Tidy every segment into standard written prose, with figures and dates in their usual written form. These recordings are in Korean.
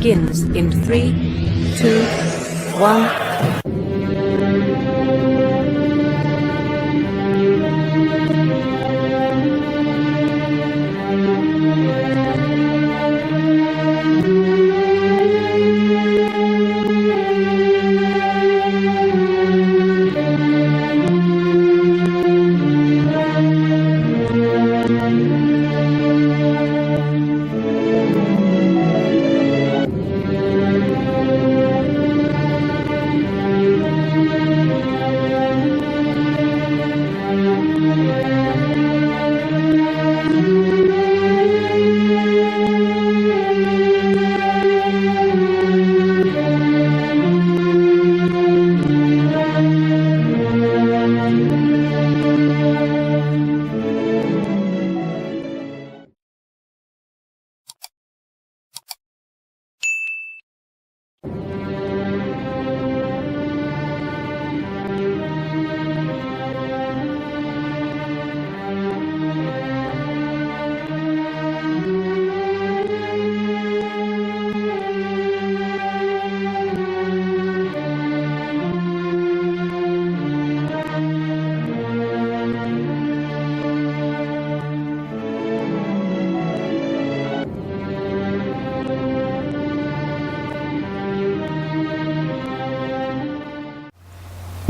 begins in 3, 2, 1.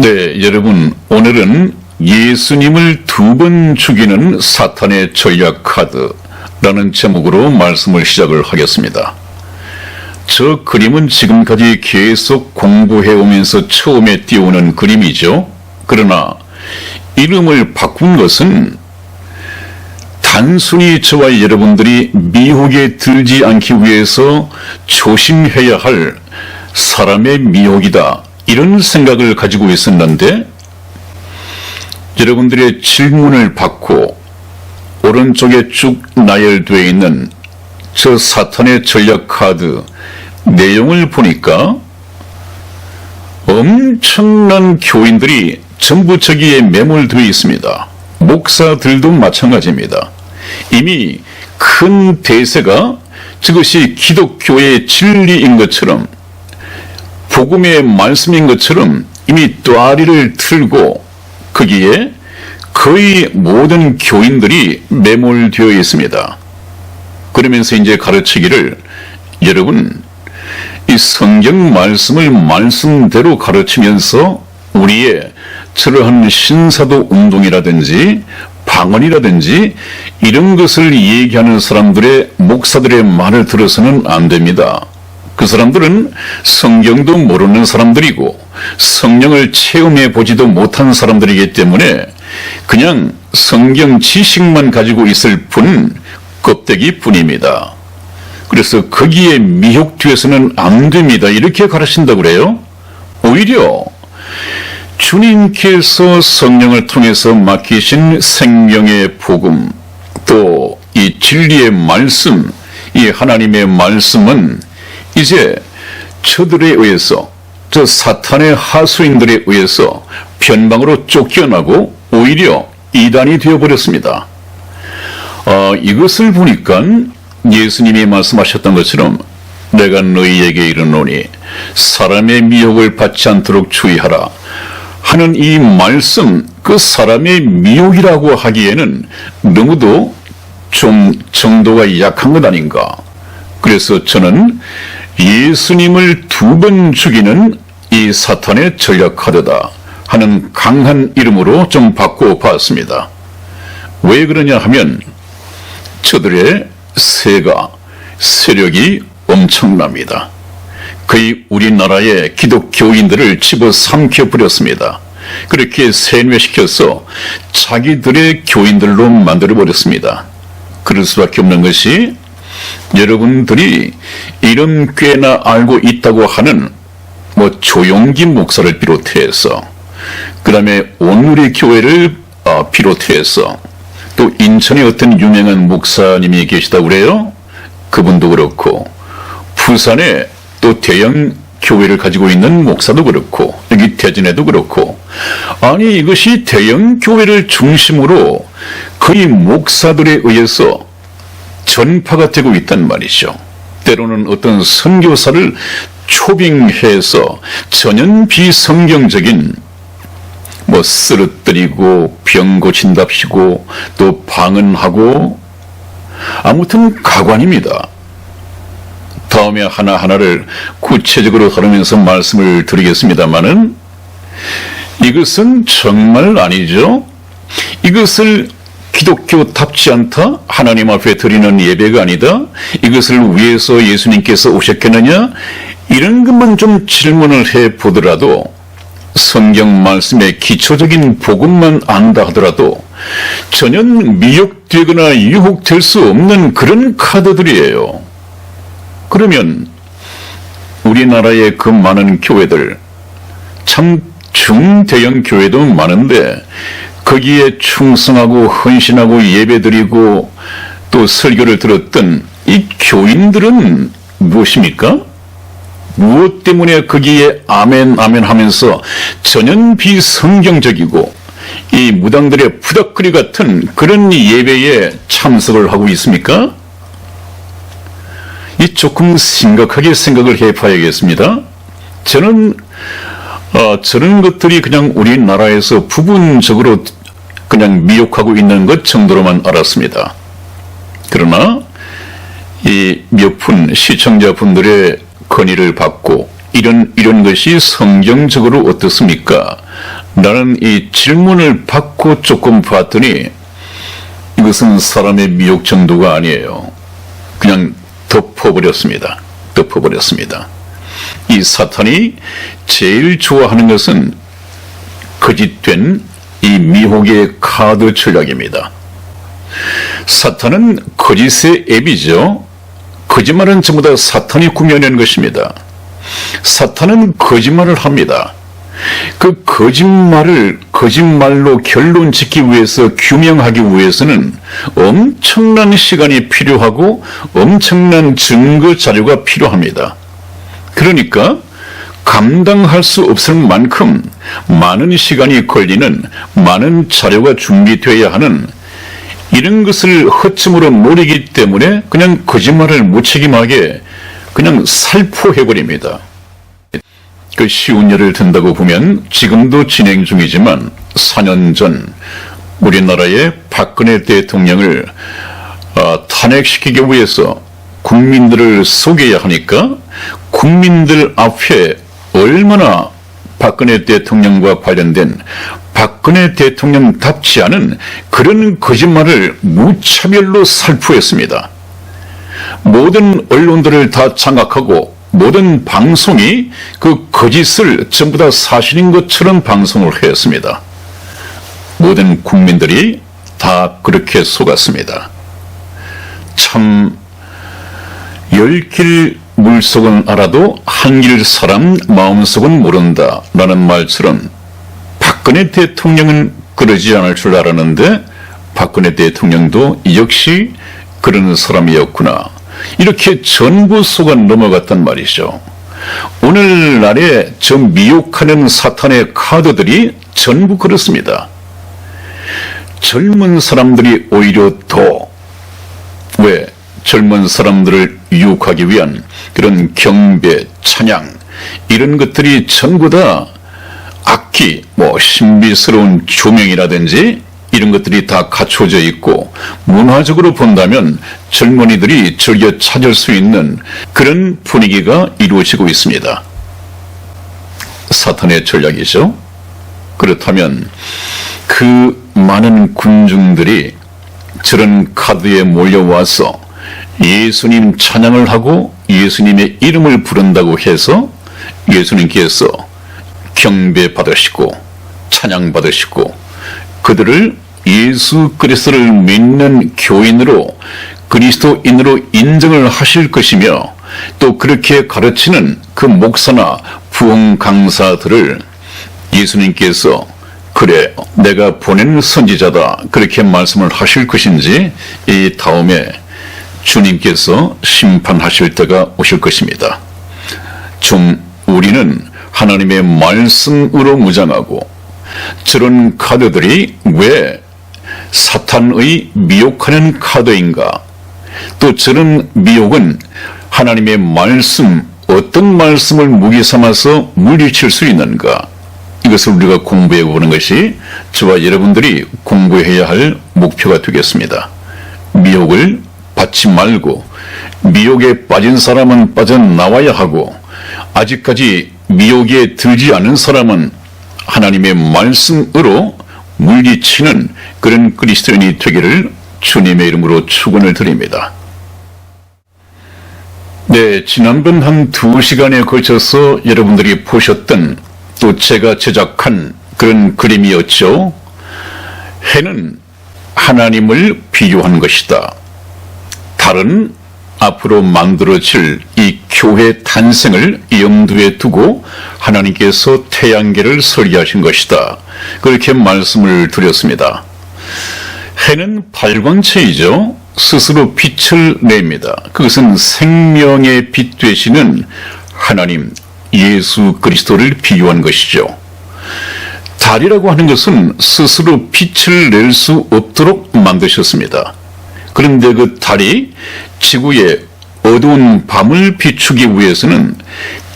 네, 여러분, 오늘은 예수님을 2번 죽이는 사탄의 전략 카드라는 제목으로 말씀을 시작을 하겠습니다. 저 그림은 지금까지 계속 공부해 오면서 처음에 띄우는 그림이죠. 그러나 이름을 바꾼 것은 단순히 저와 여러분들이 미혹에 들지 않기 위해서 조심해야 할 사람의 미혹이다, 이런 생각을 가지고 있었는데, 여러분들의 질문을 받고 오른쪽에 쭉 나열되어 있는 저 사탄의 전략 카드 내용을 보니까 엄청난 교인들이 전부 저기에 매몰되어 있습니다. 목사들도 마찬가지입니다. 이미 큰 대세가 저것이 기독교의 진리인 것처럼, 복음의 말씀인 것처럼 이미 또아리를 틀고 거기에 거의 모든 교인들이 매몰되어 있습니다. 그러면서 이제 가르치기를, 여러분, 이 성경 말씀을 말씀대로 가르치면서 우리의 저러한 신사도 운동이라든지 방언이라든지 이런 것을 얘기하는 사람들의, 목사들의 말을 들어서는 안 됩니다. 그 사람들은 성경도 모르는 사람들이고 성령을 체험해 보지도 못한 사람들이기 때문에 그냥 성경 지식만 가지고 있을 뿐, 껍데기 뿐입니다. 그래서 거기에 미혹되어서는 안 됩니다, 이렇게 가르친다고 그래요. 오히려 주님께서 성령을 통해서 맡기신 생명의 복음, 또 이 진리의 말씀, 이 하나님의 말씀은 이제 저들에 의해서, 저 사탄의 하수인들에 의해서 변방으로 쫓겨나고 오히려 이단이 되어버렸습니다. 이것을 보니까 예수님이 말씀하셨던 것처럼 내가 너희에게 이르노니 사람의 미혹을 받지 않도록 주의하라 하는 이 말씀, 그 사람의 미혹이라고 하기에는 너무도 좀 정도가 약한 것 아닌가. 그래서 저는 예수님을 2번 죽이는 이 사탄의 전략 카드다 하는 강한 이름으로 좀 바꿔봤습니다. 왜 그러냐 하면 저들의 세력이 엄청납니다. 거의 우리나라의 기독교인들을 집어삼켜버렸습니다. 그렇게 세뇌시켜서 자기들의 교인들로 만들어버렸습니다. 그럴 수밖에 없는 것이, 여러분들이 이름 꽤나 알고 있다고 하는 조용기 목사를 비롯해서, 그 다음에 온누리 교회를 비롯해서 또 인천에 어떤 유명한 목사님이 계시다고 그래요. 그분도 그렇고, 부산에 또 대형 교회를 가지고 있는 목사도 그렇고, 여기 대전에도 그렇고, 아니 이것이 대형 교회를 중심으로 거의 목사들에 의해서 전파가 되고 있단 말이죠. 때로는 어떤 선교사를 초빙해서 전혀 비성경적인 쓰러뜨리고 병 고친답시고 또 방언하고 아무튼 가관입니다. 다음에 하나하나를 구체적으로 다루면서 말씀을 드리겠습니다마는 이것은 정말 아니죠. 이것을 기독교답지 않다? 하나님 앞에 드리는 예배가 아니다? 이것을 위해서 예수님께서 오셨겠느냐? 이런 것만 좀 질문을 해보더라도 성경 말씀의 기초적인 복음만 안다 하더라도 전혀 미혹되거나 유혹될 수 없는 그런 카드들이에요. 그러면 우리나라의 그 많은 교회들, 참 중대형 교회도 많은데 거기에 충성하고 헌신하고 예배드리고 또 설교를 들었던 이 교인들은 무엇입니까? 무엇 때문에 거기에 아멘 아멘 하면서 전혀 비성경적이고 이 무당들의 푸덕거리 같은 그런 예배에 참석을 하고 있습니까? 이 조금 심각하게 생각을 해봐야겠습니다. 저는 저런 것들이 그냥 우리나라에서 부분적으로 그냥 미혹하고 있는 것 정도로만 알았습니다. 그러나 이 몇 분 시청자분들의 건의를 받고 이런 것이 성경적으로 어떻습니까? 나는 이 질문을 받고 조금 봤더니 이것은 사람의 미혹 정도가 아니에요. 그냥 덮어버렸습니다. 이 사탄이 제일 좋아하는 것은 거짓된 이 미혹의 카드 전략입니다. 사탄은 거짓의 앱이죠. 거짓말은 전부 다 사탄이 꾸며낸 것입니다. 사탄은 거짓말을 합니다. 그 거짓말로 결론 짓기 위해서, 규명하기 위해서는 엄청난 시간이 필요하고 엄청난 증거 자료가 필요합니다. 그러니까 감당할 수 없을 만큼 많은 시간이 걸리는, 많은 자료가 준비되어야 하는 이런 것을 허점으로 노리기 때문에 그냥 거짓말을 무책임하게 그냥 살포해버립니다. 그 쉬운 예를 든다고 보면 지금도 진행 중이지만 4년 전 우리나라의 박근혜 대통령을 탄핵시키기 위해서 국민들을 속여야 하니까 국민들 앞에 얼마나 박근혜 대통령과 관련된 박근혜 대통령답지 않은 그런 거짓말을 무차별로 살포했습니다. 모든 언론들을 다 장악하고 모든 방송이 그 거짓을 전부 다 사실인 것처럼 방송을 했습니다. 모든 국민들이 다 그렇게 속았습니다. 참, 10길 물속은 알아도 한길 사람 마음속은 모른다 라는 말처럼 박근혜 대통령은 그러지 않을 줄 알았는데 박근혜 대통령도 역시 그런 사람이었구나. 이렇게 전부 속아 넘어갔단 말이죠. 오늘날의 저 미혹하는 사탄의 카드들이 전부 그렇습니다. 젊은 사람들이 오히려 더, 왜? 젊은 사람들을 유혹하기 위한 그런 경배, 찬양, 이런 것들이 전부 다 악기, 신비스러운 조명이라든지 이런 것들이 다 갖춰져 있고 문화적으로 본다면 젊은이들이 즐겨 찾을 수 있는 그런 분위기가 이루어지고 있습니다. 사탄의 전략이죠. 그렇다면 그 많은 군중들이 저런 카드에 몰려와서 예수님 찬양을 하고 예수님의 이름을 부른다고 해서 예수님께서 경배 받으시고 찬양 받으시고 그들을 예수 그리스도를 믿는 교인으로 그리스도인으로 인정을 하실 것이며 또 그렇게 가르치는 그 목사나 부흥 강사들을 예수님께서 그래 내가 보낸 선지자다 그렇게 말씀을 하실 것인지 이 다음에 주님께서 심판하실 때가 오실 것입니다. 좀 우리는 하나님의 말씀으로 무장하고 저런 카드들이 왜 사탄의 미혹하는 카드인가? 또 저런 미혹은 하나님의 말씀, 어떤 말씀을 무기 삼아서 물리칠 수 있는가? 이것을 우리가 공부해 보는 것이 저와 여러분들이 공부해야 할 목표가 되겠습니다. 미혹을 받지 말고 미혹에 빠진 사람은 빠져나와야 하고 아직까지 미혹에 들지 않은 사람은 하나님의 말씀으로 물리치는 그런 그리스도인이 되기를 주님의 이름으로 축원을 드립니다. 네, 지난번 한 2시간에 걸쳐서 여러분들이 보셨던 또 제가 제작한 그런 그림이었죠. 해는 하나님을 비유한 것이다. 달은 앞으로 만들어질 이 교회 탄생을 염두에 두고 하나님께서 태양계를 설계하신 것이다. 그렇게 말씀을 드렸습니다. 해는 발광체이죠. 스스로 빛을 냅니다. 그것은 생명의 빛 되시는 하나님 예수 그리스도를 비유한 것이죠. 달이라고 하는 것은 스스로 빛을 낼 수 없도록 만드셨습니다. 그런데 그 달이 지구의 어두운 밤을 비추기 위해서는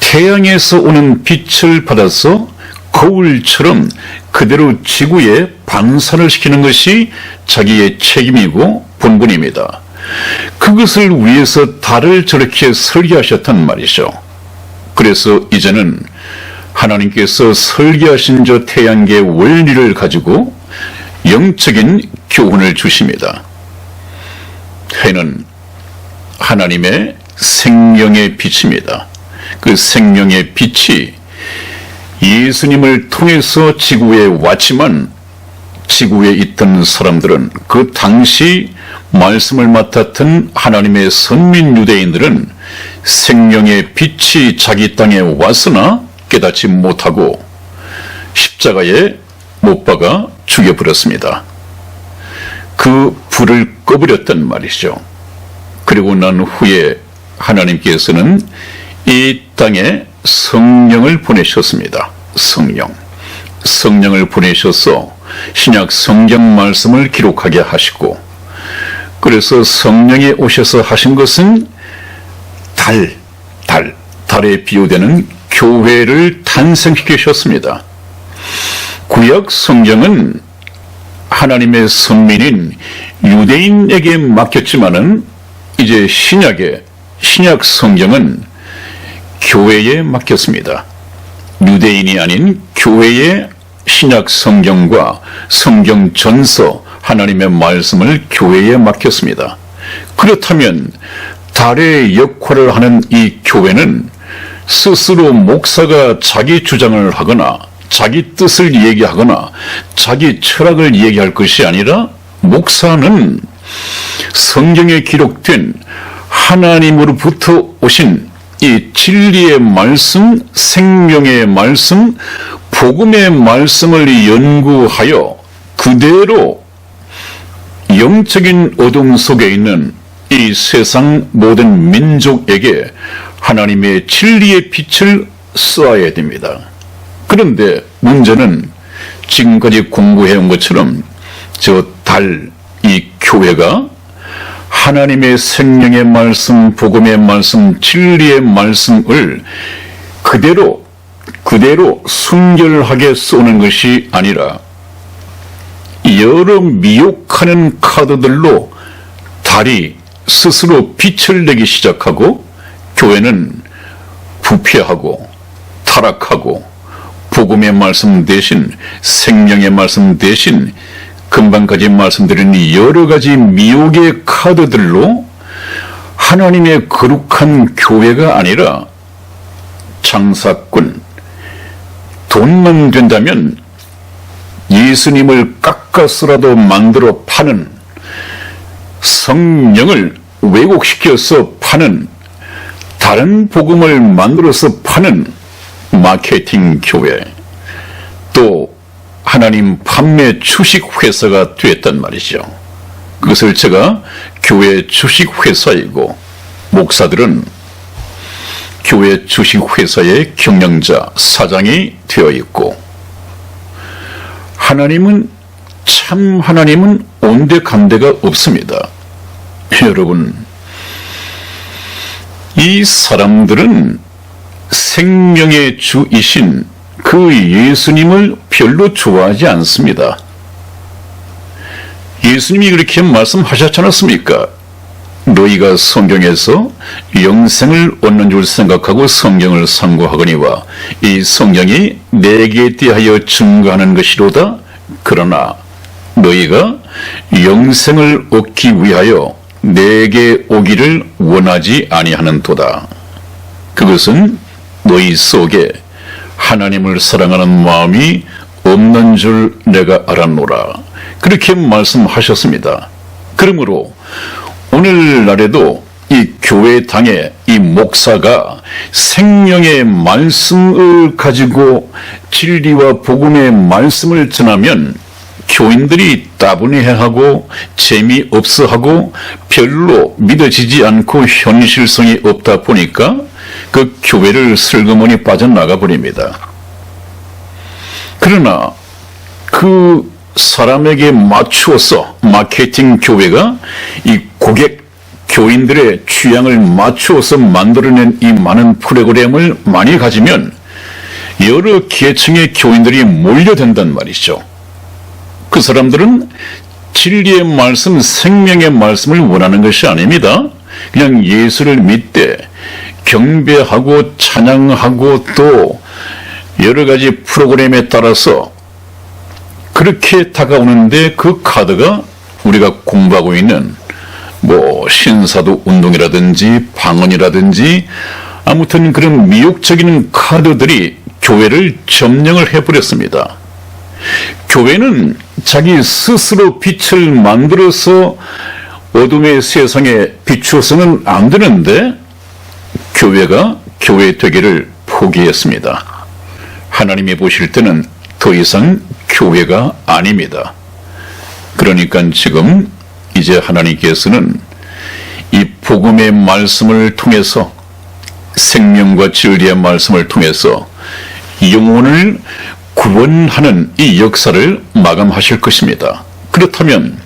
태양에서 오는 빛을 받아서 거울처럼 그대로 지구에 반사를 시키는 것이 자기의 책임이고 본분입니다. 그것을 위해서 달을 저렇게 설계하셨단 말이죠. 그래서 이제는 하나님께서 설계하신 저 태양계 원리를 가지고 영적인 교훈을 주십니다. 해는 하나님의 생명의 빛입니다. 그 생명의 빛이 예수님을 통해서 지구에 왔지만 지구에 있던 사람들은 그 당시 말씀을 맡았던 하나님의 선민 유대인들은 생명의 빛이 자기 땅에 왔으나 깨닫지 못하고 십자가에 못 박아 죽여버렸습니다. 그 불을 꺼버렸단 말이죠. 그리고 난 후에 하나님께서는 이 땅에 성령을 보내셨습니다. 성령을 보내셔서 신약 성경 말씀을 기록하게 하시고, 그래서 성령이 오셔서 하신 것은 달에 비유되는 교회를 탄생시키셨습니다. 구약 성경은 하나님의 선민인 유대인에게 맡겼지만은 이제 신약 성경은 교회에 맡겼습니다. 유대인이 아닌 교회의 신약 성경과 성경 전서 하나님의 말씀을 교회에 맡겼습니다. 그렇다면 달의 역할을 하는 이 교회는 스스로 목사가 자기 주장을 하거나 자기 뜻을 얘기하거나 자기 철학을 얘기할 것이 아니라 목사는 성경에 기록된 하나님으로부터 오신 이 진리의 말씀, 생명의 말씀, 복음의 말씀을 연구하여 그대로 영적인 어둠 속에 있는 이 세상 모든 민족에게 하나님의 진리의 빛을 쏘아야 됩니다. 그런데 문제는 지금까지 공부해온 것처럼 저 이 교회가 하나님의 생명의 말씀, 복음의 말씀, 진리의 말씀을 그대로 순결하게 쏘는 것이 아니라 여러 미혹하는 카드들로 달이 스스로 빛을 내기 시작하고 교회는 부패하고 타락하고 복음의 말씀 대신 생명의 말씀 대신 금방까지 말씀드린 여러 가지 미혹의 카드들로 하나님의 거룩한 교회가 아니라 장사꾼, 돈만 된다면 예수님을 깎아서라도 만들어 파는, 성령을 왜곡시켜서 파는, 다른 복음을 만들어서 파는 마케팅 교회, 또 하나님 판매 주식 회사가 되었단 말이죠. 그것을 제가 교회 주식 회사이고, 목사들은 교회 주식 회사의 경영자, 사장이 되어 있고, 하나님은 온데간데가 없습니다. 여러분, 이 이 사람들은 생명의 주이신 그 예수님을 별로 좋아하지 않습니다. 예수님이 그렇게 말씀하셨지 않았습니까? 너희가 성경에서 영생을 얻는 줄 생각하고 성경을 상고하거니와 이 성경이 내게 대하여 증거하는 것이로다. 그러나 너희가 영생을 얻기 위하여 내게 오기를 원하지 아니하는도다. 그것은 너희 속에 하나님을 사랑하는 마음이 없는 줄 내가 알았노라. 그렇게 말씀하셨습니다. 그러므로 오늘날에도 이 교회당의 이 목사가 생명의 말씀을 가지고 진리와 복음의 말씀을 전하면 교인들이 따분해하고 재미없어하고 별로 믿어지지 않고 현실성이 없다 보니까 그 교회를 슬그머니 빠져나가 버립니다. 그러나 그 사람에게 맞추어서 마케팅 교회가 이 고객 교인들의 취향을 맞추어서 만들어낸 이 많은 프로그램을 많이 가지면 여러 계층의 교인들이 몰려든단 말이죠. 그 사람들은 진리의 말씀, 생명의 말씀을 원하는 것이 아닙니다. 그냥 예수를 믿되 경배하고 찬양하고 또 여러 가지 프로그램에 따라서 그렇게 다가오는데 그 카드가 우리가 공부하고 있는 신사도 운동이라든지 방언이라든지 아무튼 그런 미혹적인 카드들이 교회를 점령을 해버렸습니다. 교회는 자기 스스로 빛을 만들어서 어둠의 세상에 비추어서는 안 되는데 교회가 교회 되기를 포기했습니다. 하나님이 보실 때는 더 이상 교회가 아닙니다. 그러니까 지금 이제 하나님께서는 이 복음의 말씀을 통해서 생명과 진리의 말씀을 통해서 영혼을 구원하는 이 역사를 마감하실 것입니다. 그렇다면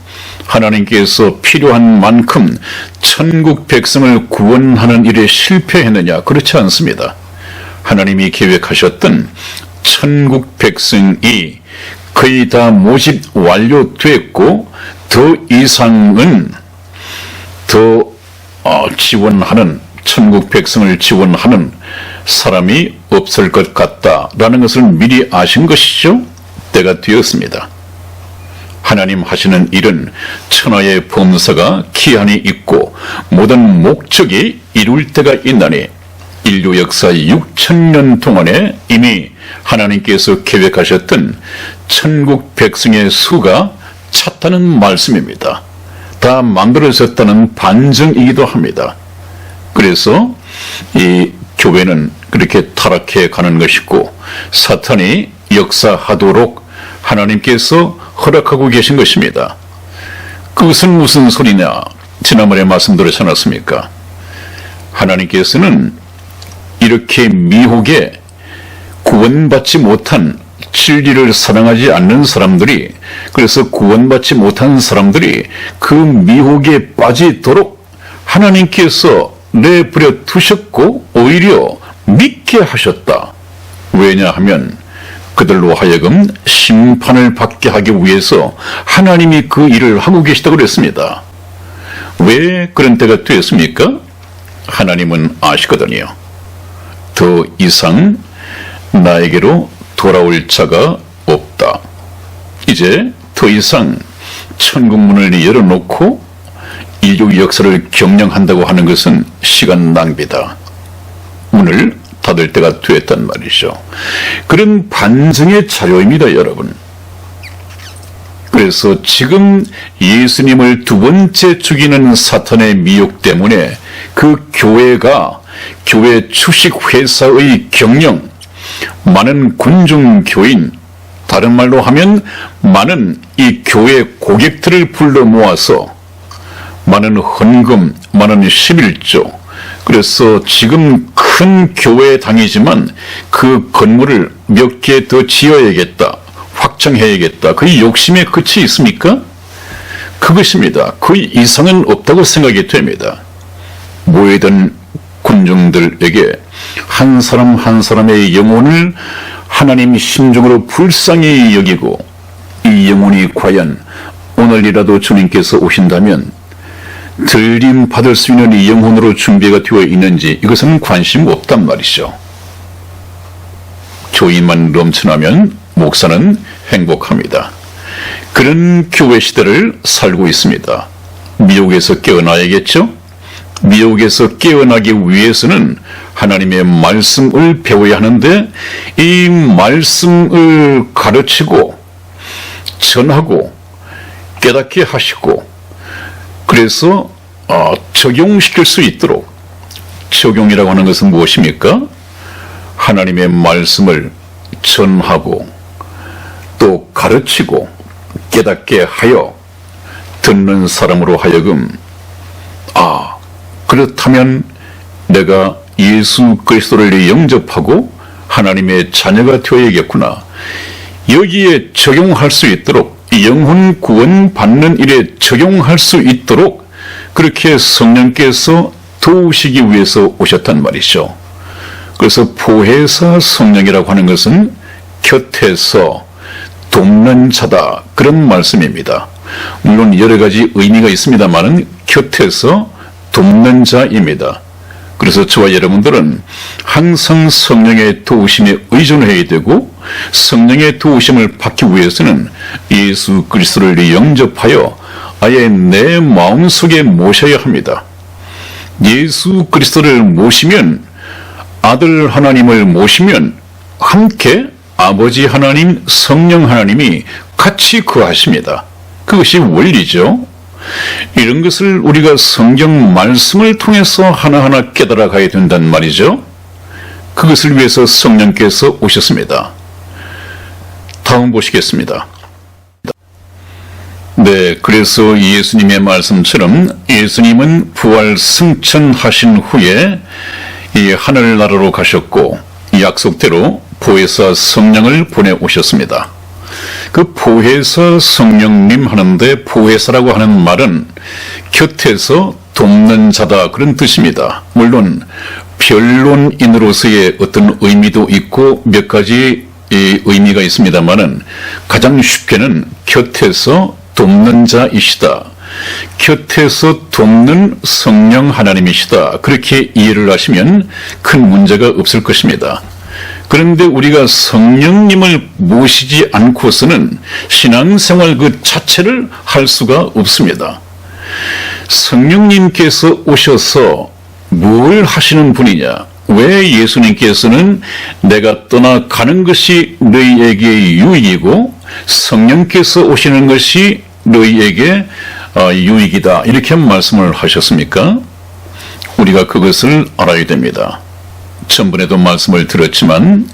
하나님께서 필요한 만큼 천국 백성을 구원하는 일에 실패했느냐? 그렇지 않습니다. 하나님이 계획하셨던 천국 백성이 거의 다 모집 완료됐고 더 이상은 더 지원하는 천국 백성을 지원하는 사람이 없을 것 같다라는 것을 미리 아신 것이죠. 때가 되었습니다. 하나님 하시는 일은 천하의 범사가 기한이 있고 모든 목적이 이룰 때가 있나니 인류 역사 6,000년 동안에 이미 하나님께서 계획하셨던 천국 백성의 수가 찼다는 말씀입니다. 다 만들어졌다는 반증이기도 합니다. 그래서 이 교회는 그렇게 타락해 가는 것이고 사탄이 역사하도록 하나님께서 허락하고 계신 것입니다. 그것은 무슨 소리냐? 지난번에 말씀드렸지 않았습니까? 하나님께서는 이렇게 미혹에 구원받지 못한 진리를 사랑하지 않는 사람들이, 그래서 구원받지 못한 사람들이 그 미혹에 빠지도록 하나님께서 내버려 두셨고 오히려 믿게 하셨다. 왜냐하면 그들로 하여금 심판을 받게 하기 위해서 하나님이 그 일을 하고 계시다고 그랬습니다. 왜 그런 때가 되었습니까? 하나님은 아시거든요. 더 이상 나에게로 돌아올 자가 없다. 이제 더 이상 천국문을 열어놓고 인류 역사를 경영한다고 하는 것은 시간 낭비다. 문을 닫을 때가 되었단 말이죠. 그런 반증의 자료입니다, 여러분. 그래서 지금 예수님을 두 번째 죽이는 사탄의 미혹 때문에 그 교회가 교회 주식회사의 경영, 많은 군중교인, 다른 말로 하면 많은 이 교회 고객들을 불러 모아서 많은 헌금, 많은 11조, 그래서 지금 큰 교회당이지만 그 건물을 몇 개 더 지어야겠다, 확장해야겠다, 그 욕심에 끝이 있습니까? 그것입니다. 그 이상은 없다고 생각이 됩니다. 뭐이든 군중들에게 한 사람 한 사람의 영혼을 하나님 심중으로 불쌍히 여기고 이 영혼이 과연 오늘이라도 주님께서 오신다면 들림 받을 수 있는 이 영혼으로 준비가 되어 있는지 이것은 관심 없단 말이죠. 조의만 넘쳐나면 목사는 행복합니다. 그런 교회 시대를 살고 있습니다. 미혹에서 깨어나야겠죠? 미혹에서 깨어나기 위해서는 하나님의 말씀을 배워야 하는데 이 말씀을 가르치고 전하고 깨닫게 하시고 그래서 적용시킬 수 있도록, 적용이라고 하는 것은 무엇입니까? 하나님의 말씀을 전하고 또 가르치고 깨닫게 하여 듣는 사람으로 하여금 그렇다면 내가 예수 그리스도를 영접하고 하나님의 자녀가 되어야겠구나. 여기에 적용할 수 있도록 영혼 구원 받는 일에 적용할 수 있도록 그렇게 성령께서 도우시기 위해서 오셨단 말이죠. 그래서 보혜사 성령이라고 하는 것은 곁에서 돕는 자다, 그런 말씀입니다. 물론 여러 가지 의미가 있습니다만은 곁에서 돕는 자입니다. 그래서 저와 여러분들은 항상 성령의 도우심에 의존해야 되고 성령의 도우심을 받기 위해서는 예수 그리스도를 영접하여 아예 내 마음속에 모셔야 합니다. 예수 그리스도를 모시면, 아들 하나님을 모시면 함께 아버지 하나님, 성령 하나님이 같이 거하십니다. 그것이 원리죠. 이런 것을 우리가 성경 말씀을 통해서 하나하나 깨달아 가야 된단 말이죠. 그것을 위해서 성령께서 오셨습니다. 다음 보시겠습니다. 네, 그래서 예수님의 말씀처럼 예수님은 부활 승천하신 후에 이 하늘나라로 가셨고 약속대로 보혜사 성령을 보내오셨습니다. 그 보혜사 성령님 하는데 보혜사라고 하는 말은 곁에서 돕는 자다, 그런 뜻입니다. 물론 변론인으로서의 어떤 의미도 있고 몇 가지 의미가 있습니다만은 가장 쉽게는 곁에서 돕는 자이시다, 곁에서 돕는 성령 하나님이시다, 그렇게 이해를 하시면 큰 문제가 없을 것입니다. 그런데 우리가 성령님을 모시지 않고서는 신앙생활 그 자체를 할 수가 없습니다. 성령님께서 오셔서 뭘 하시는 분이냐? 왜 예수님께서는 내가 떠나가는 것이 너희에게 유익이고 성령께서 오시는 것이 너희에게 유익이다, 이렇게 말씀을 하셨습니까? 우리가 그것을 알아야 됩니다. 전번에도 말씀을 드렸지만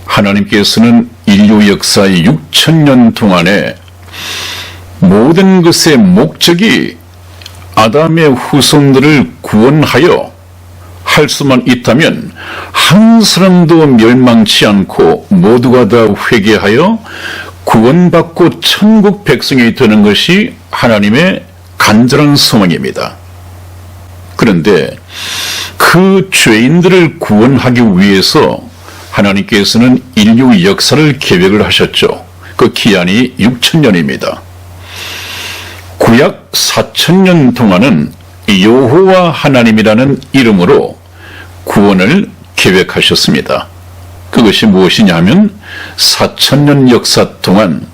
하나님께서는 인류 역사의 6,000년 동안에 모든 것의 목적이 아담의 후손들을 구원하여 할 수만 있다면 한 사람도 멸망치 않고 모두가 다 회개하여 구원받고 천국 백성이 되는 것이 하나님의 간절한 소망입니다. 그런데 그 죄인들을 구원하기 위해서 하나님께서는 인류 역사를 계획을 하셨죠. 그 기한이 6,000년입니다. 구약 4,000년 동안은 여호와 하나님이라는 이름으로 구원을 계획하셨습니다. 그것이 무엇이냐 하면 4,000년 역사 동안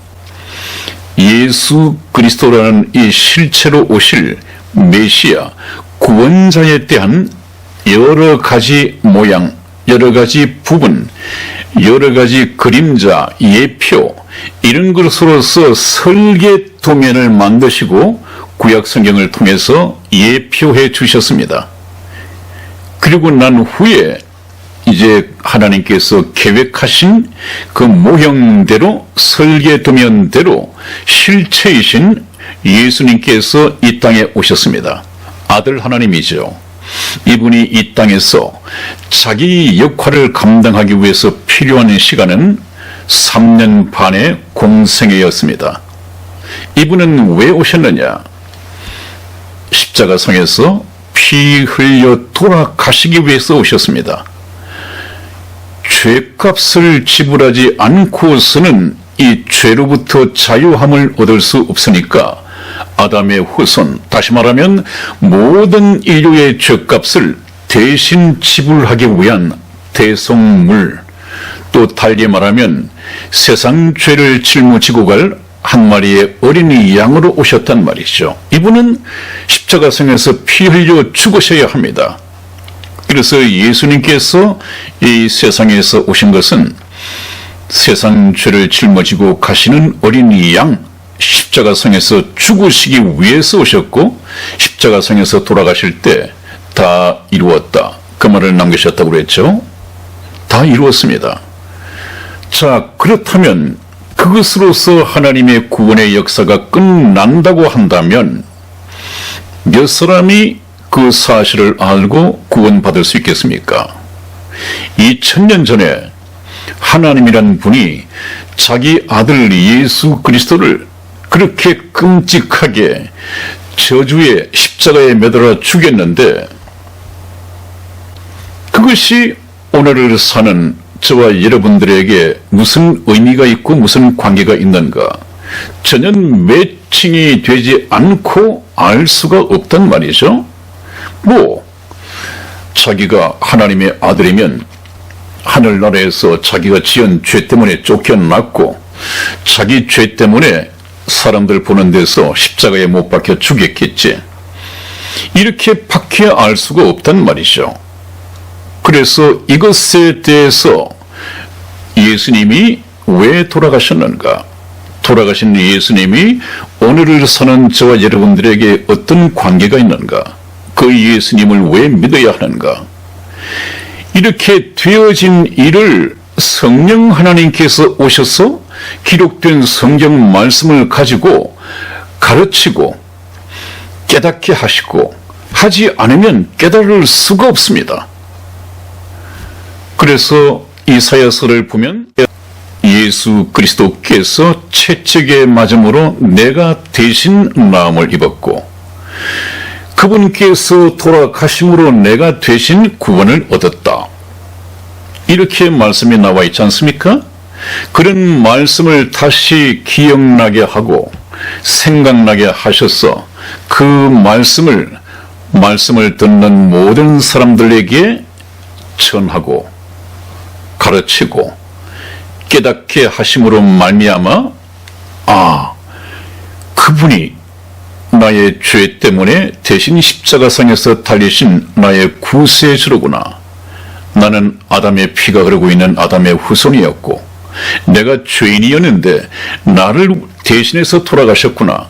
예수 그리스도라는 이 실체로 오실 메시아 구원자에 대한 여러 가지 모양, 여러 가지 부분, 여러 가지 그림자, 예표, 이런 것으로서 설계 도면을 만드시고 구약 성경을 통해서 예표해 주셨습니다. 그리고 난 후에 이제 하나님께서 계획하신 그 모형대로, 설계 도면대로 실체이신 예수님께서 이 땅에 오셨습니다. 아들 하나님이죠. 이분이 이 땅에서 자기 역할을 감당하기 위해서 필요한 시간은 3년 반의 공생애였습니다. 이분은 왜 오셨느냐? 십자가상에서 피 흘려 돌아가시기 위해서 오셨습니다. 죄값을 지불하지 않고서는 이 죄로부터 자유함을 얻을 수 없으니까 아담의 후손, 다시 말하면 모든 인류의 죄값을 대신 지불하기 위한 대속물, 또 달리 말하면 세상 죄를 짊어지고 갈 한 마리의 어린이 양으로 오셨단 말이죠. 이분은 십자가상에서 피 흘려 죽으셔야 합니다. 그래서 예수님께서 이 세상에서 오신 것은 세상 죄를 짊어지고 가시는 어린이 양, 십자가상에서 죽으시기 위해서 오셨고 십자가상에서 돌아가실 때 다 이루었다, 그 말을 남기셨다고 그랬죠. 다 이루었습니다. 자, 그렇다면 그것으로서 하나님의 구원의 역사가 끝난다고 한다면 몇 사람이 그 사실을 알고 구원받을 수 있겠습니까? 2000년 전에 하나님이란 분이 자기 아들 예수 그리스도를 그렇게 끔찍하게 저주의 십자가에 매달아 죽였는데, 그것이 오늘을 사는 저와 여러분들에게 무슨 의미가 있고 무슨 관계가 있는가? 전혀 매칭이 되지 않고 알 수가 없단 말이죠. 자기가 하나님의 아들이면 하늘나라에서 자기가 지은 죄 때문에 쫓겨났고 자기 죄 때문에 사람들 보는 데서 십자가에 못 박혀 죽였겠지. 이렇게 박혀 알 수가 없단 말이죠. 그래서 이것에 대해서 예수님이 왜 돌아가셨는가? 돌아가신 예수님이 오늘을 사는 저와 여러분들에게 어떤 관계가 있는가? 그 예수님을 왜 믿어야 하는가? 이렇게 되어진 일을 성령 하나님께서 오셔서 기록된 성경 말씀을 가지고 가르치고 깨닫게 하시고, 하지 않으면 깨달을 수가 없습니다. 그래서 이사야서를 보면 예수 그리스도께서 채찍에 맞음으로 내가 대신 나음을 입었고 그분께서 돌아가심으로 내가 대신 구원을 얻었다, 이렇게 말씀이 나와 있지 않습니까? 그런 말씀을 다시 기억나게 하고 생각나게 하셔서 그 말씀을 듣는 모든 사람들에게 전하고 가르치고 깨닫게 하심으로 말미암아 그분이 나의 죄 때문에 대신 십자가상에서 달리신 나의 구세주로구나. 나는 아담의 피가 흐르고 있는 아담의 후손이었고 내가 죄인이었는데 나를 대신해서 돌아가셨구나.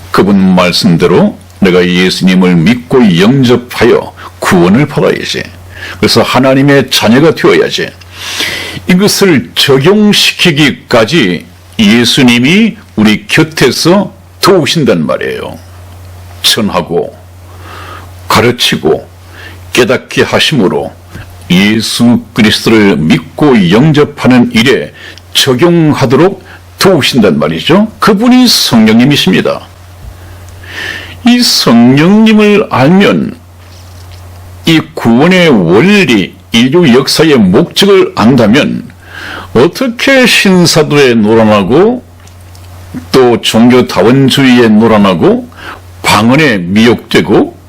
그분 말씀대로 내가 예수님을 믿고 영접하여 구원을 받아야지. 그래서 하나님의 자녀가 되어야지. 이것을 적용시키기까지 예수님이 우리 곁에서 도우신단 말이에요. 전하고 가르치고 깨닫게 하심으로 예수 그리스도를 믿고 영접하는 일에 적용하도록 도우신단 말이죠. 그분이 성령님이십니다. 이 성령님을 알면 이 구원의 원리, 인류 역사의 목적을 안다면 어떻게 신사도에 놀아나고 또 종교다원주의에 놀아나고 방언에 미혹되고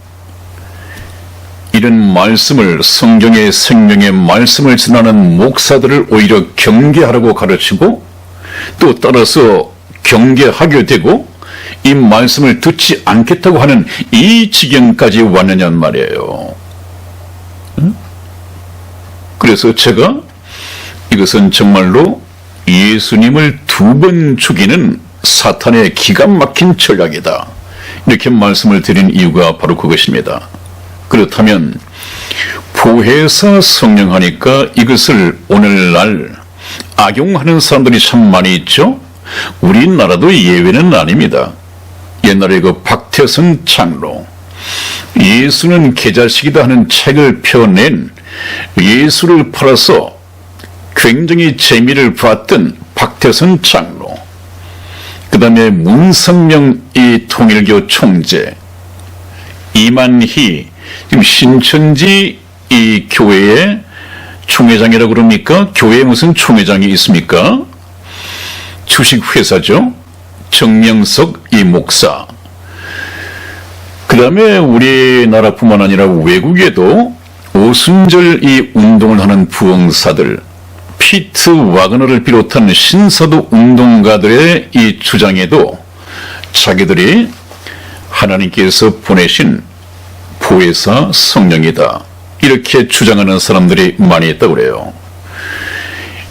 이런 말씀을, 성경의 생명의 말씀을 전하는 목사들을 오히려 경계하라고 가르치고 또 따라서 경계하게 되고 이 말씀을 듣지 않겠다고 하는 이 지경까지 왔느냐는 말이에요. 그래서 제가 이것은 정말로 예수님을 2번 죽이는 사탄의 기가 막힌 전략이다, 이렇게 말씀을 드린 이유가 바로 그것입니다. 그렇다면 보혜사 성령하니까 이것을 오늘날 악용하는 사람들이 참 많이 있죠. 우리나라도 예외는 아닙니다. 옛날에 그 박태선 장로, 예수는 개자식이다 하는 책을 펴낸, 예수를 팔아서 굉장히 재미를 봤던 박태선 장로, 그 다음에 문성명 이 통일교 총재, 이만희 지금 신천지 이 교회의 총회장이라고 그럽니까? 교회에 무슨 총회장이 있습니까? 주식회사죠. 정명석 이 목사. 그 다음에 우리나라뿐만 아니라 외국에도 오순절 이 운동을 하는 부흥사들, 피트 와그너를 비롯한 신사도 운동가들의 이 주장에도 자기들이 하나님께서 보내신 보혜사 성령이다, 이렇게 주장하는 사람들이 많이 있다고 그래요.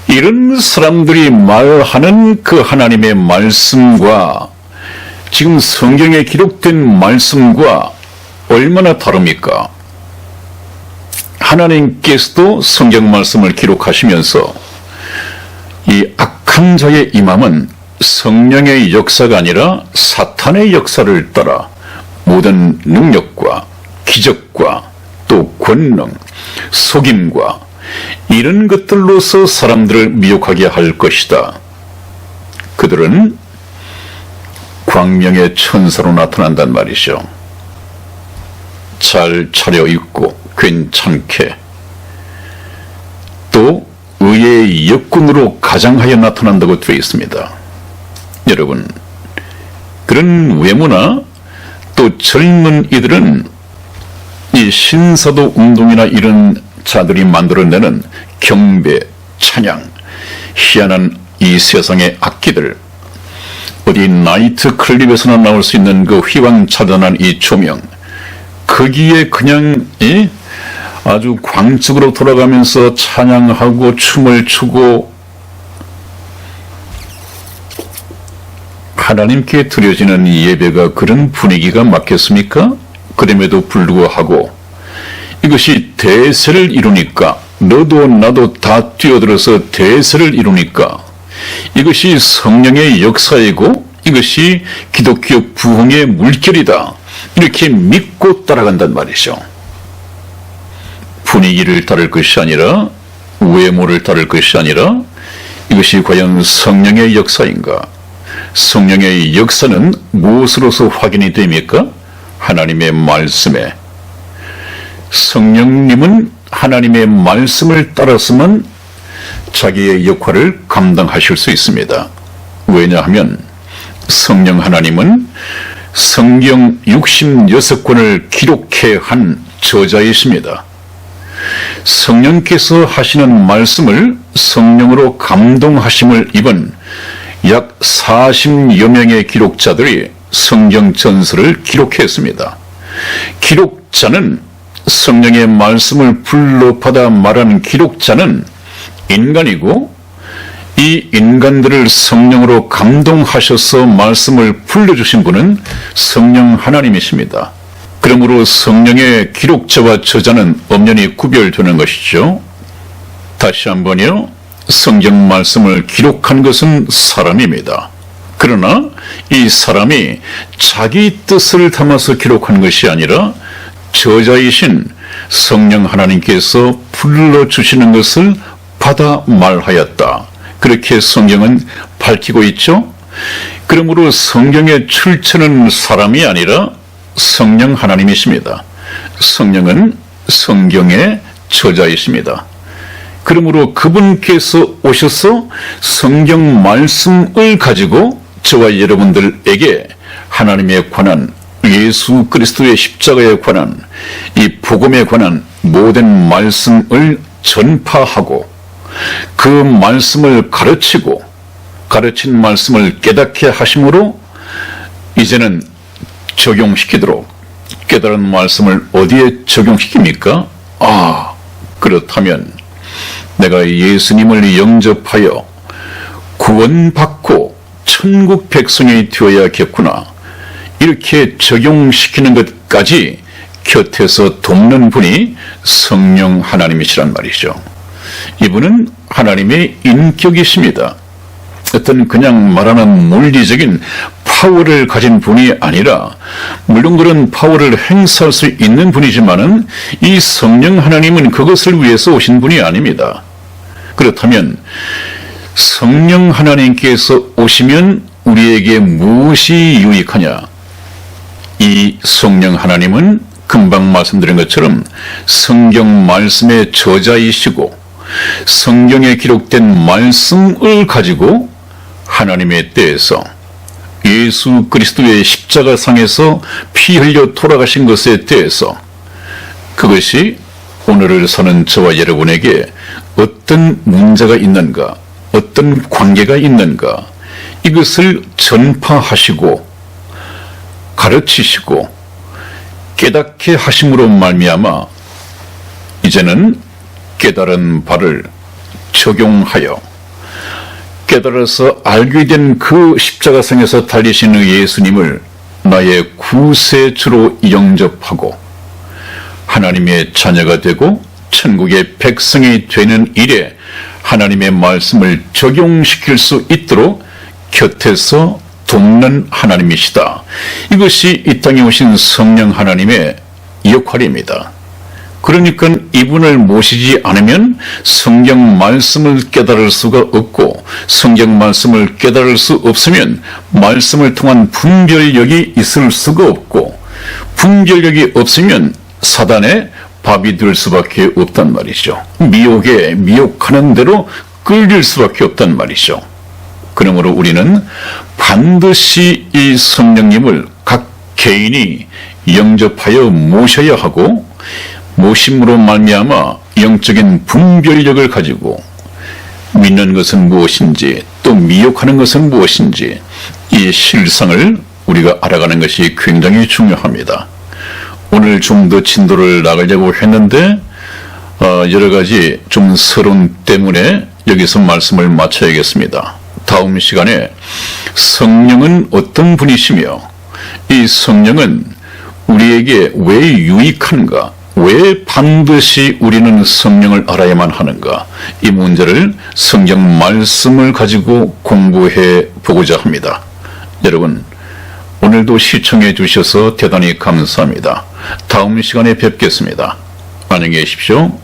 이런 사람들이 말하는 그 하나님의 말씀과 지금 성경에 기록된 말씀과 얼마나 다릅니까? 하나님께서도 성경 말씀을 기록하시면서 이 악한 자의 임함은 성령의 역사가 아니라 사탄의 역사를 따라 모든 능력과 기적과 또 권능, 속임과 이런 것들로서 사람들을 미혹하게 할 것이다. 그들은 광명의 천사로 나타난단 말이죠. 잘 차려입고 괜찮게, 또 의의 역군으로 가장하여 나타난다고 되어 있습니다. 여러분, 그런 외모나 또 젊은 이들은 이 신사도 운동이나 이런 자들이 만들어내는 경배, 찬양, 희한한 이 세상의 악기들, 어디 나이트 클립에서나 나올 수 있는 그 휘황찬란한 이 조명, 거기에 그냥 아주 광적으로 돌아가면서 찬양하고 춤을 추고 하나님께 드려지는 예배가 그런 분위기가 맞겠습니까? 그럼에도 불구하고 이것이 대세를 이루니까, 너도 나도 다 뛰어들어서 대세를 이루니까 이것이 성령의 역사이고 이것이 기독교 부흥의 물결이다, 이렇게 믿고 따라간단 말이죠. 분위기를 따를 것이 아니라, 외모를 따를 것이 아니라, 이것이 과연 성령의 역사인가? 성령의 역사는 무엇으로서 확인이 됩니까? 하나님의 말씀에. 성령님은 하나님의 말씀을 따라서만 자기의 역할을 감당하실 수 있습니다. 왜냐하면 성령 하나님은 성경 66권을 기록해 한 저자이십니다. 성령께서 하시는 말씀을 성령으로 감동하심을 입은 약 40여 명의 기록자들이 성경 전설을 기록했습니다. 기록자는, 성령의 말씀을 불러 받아 말하는 기록자는 인간이고, 이 인간들을 성령으로 감동하셔서 말씀을 불러주신 분은 성령 하나님이십니다. 그러므로 성령의 기록자와 저자는 엄연히 구별되는 것이죠. 다시 한번요. 성경 말씀을 기록한 것은 사람입니다. 그러나 이 사람이 자기 뜻을 담아서 기록한 것이 아니라 저자이신 성령 하나님께서 불러주시는 것을 받아 말하였다, 그렇게 성경은 밝히고 있죠. 그러므로 성경의 출처는 사람이 아니라 성령 하나님이십니다. 성령은 성경의 저자이십니다. 그러므로 그분께서 오셔서 성경 말씀을 가지고 저와 여러분들에게 하나님에 관한, 예수 그리스도의 십자가에 관한, 이 복음에 관한 모든 말씀을 전파하고 그 말씀을 가르치고 가르친 말씀을 깨닫게 하심으로 이제는 적용시키도록, 깨달은 말씀을 어디에 적용시킵니까? 그렇다면 내가 예수님을 영접하여 구원받고 천국 백성이 되어야겠구나, 이렇게 적용시키는 것까지 곁에서 돕는 분이 성령 하나님이시란 말이죠. 이분은 하나님의 인격이십니다. 어떤 그냥 말하는 물리적인 파워를 가진 분이 아니라, 물론 그런 파워를 행사할 수 있는 분이지만은 이 성령 하나님은 그것을 위해서 오신 분이 아닙니다. 그렇다면 성령 하나님께서 오시면 우리에게 무엇이 유익하냐? 이 성령 하나님은 금방 말씀드린 것처럼 성경 말씀의 저자이시고 성경에 기록된 말씀을 가지고 하나님의 때에서 예수 그리스도의 십자가상에서 피 흘려 돌아가신 것에 대해서 그것이 오늘을 사는 저와 여러분에게 어떤 문제가 있는가, 어떤 관계가 있는가, 이것을 전파하시고 가르치시고 깨닫게 하심으로 말미암아 이제는 깨달은 바를 적용하여 깨달아서 알게 된 그 십자가상에서 달리시는 예수님을 나의 구세주로 영접하고 하나님의 자녀가 되고 천국의 백성이 되는 일에 하나님의 말씀을 적용시킬 수 있도록 곁에서 돕는 하나님이시다. 이것이 이 땅에 오신 성령 하나님의 역할입니다. 그러니까 이분을 모시지 않으면 성경 말씀을 깨달을 수가 없고 성경 말씀을 깨달을 수 없으면 말씀을 통한 분별력이 있을 수가 없고 분별력이 없으면 사단의 밥이 될 수밖에 없단 말이죠. 미혹에 미혹하는 대로 끌릴 수밖에 없단 말이죠. 그러므로 우리는 반드시 이 성령님을 각 개인이 영접하여 모셔야 하고 모심으로 말미암아 영적인 분별력을 가지고 믿는 것은 무엇인지 또 미혹하는 것은 무엇인지 이 실상을 우리가 알아가는 것이 굉장히 중요합니다. 오늘 좀 더 진도를 나가려고 했는데 여러 가지 좀 서론 때문에 여기서 말씀을 마쳐야겠습니다. 다음 시간에 성령은 어떤 분이시며 이 성령은 우리에게 왜 유익한가, 왜 반드시 우리는 성령을 알아야만 하는가, 이 문제를 성경 말씀을 가지고 공부해 보고자 합니다. 여러분 오늘도 시청해 주셔서 대단히 감사합니다. 다음 시간에 뵙겠습니다. 안녕히 계십시오.